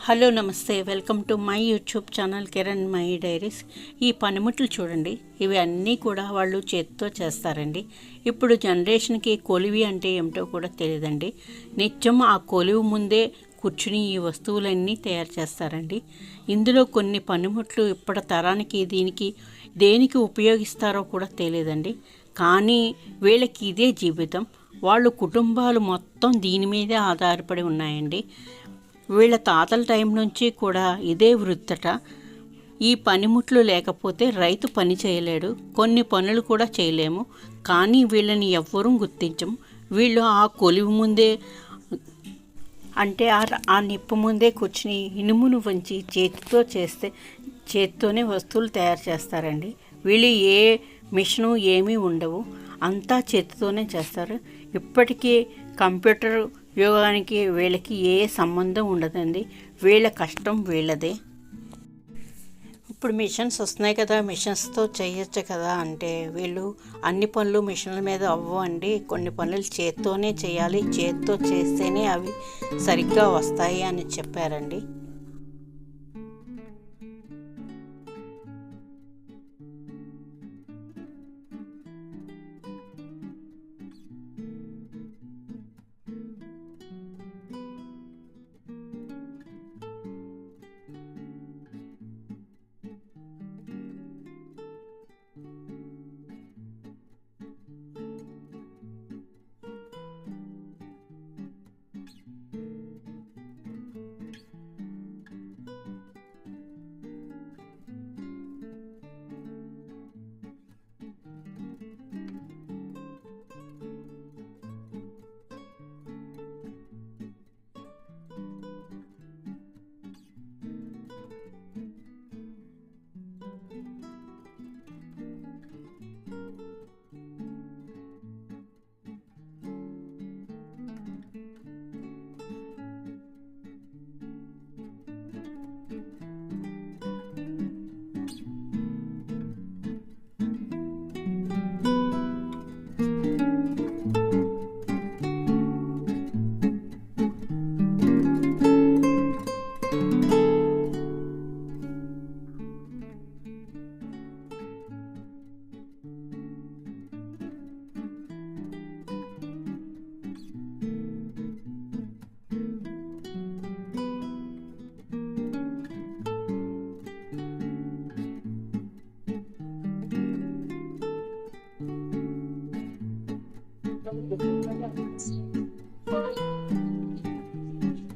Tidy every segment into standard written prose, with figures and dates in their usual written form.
Hello నమస్తే, welcome to my YouTube channel Kiran my diaries. ఈ పనిముట్లు చూడండి, ఇవి అన్నీ కూడా వాళ్ళు చేతితో చేస్తారండి. ఇప్పుడు జనరేషన్కి కొలివి అంటే ఏమిటో కూడా తెలియదండి. నిత్యం ఆ కొలివి ముందే కూర్చుని ఈ వస్తువులన్నీ తయారు చేస్తారండి. ఇందులో కొన్ని పనిముట్లు ఇప్పటి తరానికి దేనికి ఉపయోగిస్తారో కూడా తెలియదండి. కానీ వీళ్ళకి ఇదే జీవితం. వాళ్ళు కుటుంబాలు మొత్తం దీని మీదే ఆధారపడి ఉన్నాయండి. వీళ్ళ తాతల టైం నుంచి కూడా ఇదే వృత్తట. ఈ పనిముట్లు లేకపోతే రైతు పని చేయలేడు, కొన్ని పనులు కూడా చేయలేము. కానీ వీళ్ళని ఎవ్వరూ గుర్తించము. వీళ్ళు ఆ కొలివి ముందే అంటే ఆ నిప్పు ముందే కూర్చుని ఇనుమును వంచి చేతితోనే వస్తువులు తయారు చేస్తారండి. వీళ్ళు ఏ మిషను ఏమీ ఉండవు, అంతా చేతితోనే చేస్తారు. ఇప్పటికీ కంప్యూటర్ యోగానికి వీళ్ళకి ఏ సంబంధం ఉండదండి. వీళ్ళ కష్టం వీళ్ళదే. ఇప్పుడు మిషన్స్ వస్తున్నాయి కదా, మిషన్స్తో చేయొచ్చు కదా అంటే వీళ్ళు అన్ని పనులు మిషన్ల మీద అవ్వండి. కొన్ని పనులు చేత్తోనే చేయాలి, చేత్తో చేస్తేనే అవి సరిగ్గా వస్తాయి అని చెప్పారండి.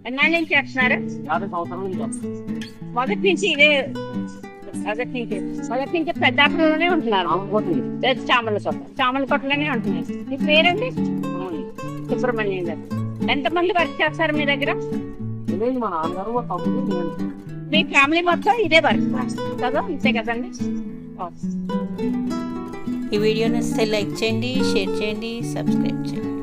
ఎన్నాళ్ళ నుంచి చేస్తున్నారు? 50 సంవత్సరాల నుంచి. మొదటి నుంచి ఇదే మొదటి నుంచి పెద్దాపురంలోనే ఉంటున్నారు. చామల కొట్టలోనే ఉంటున్నారు. మీ పేరండి? సుబ్రహ్మణ్యం గారు. ఎంతమంది వర్క్ చేస్తారు మీ దగ్గర? మా నాన్నగారు, మా తమ్ముడు, నేను. మీ ఫ్యామిలీ మొత్తం ఇదే వర్క్ కదా, అంతే కదండి? ఈ వీడియో నచ్చితే లైక్ చేయండి, షేర్ చేయండి, సబ్స్క్రైబ్ చేయండి.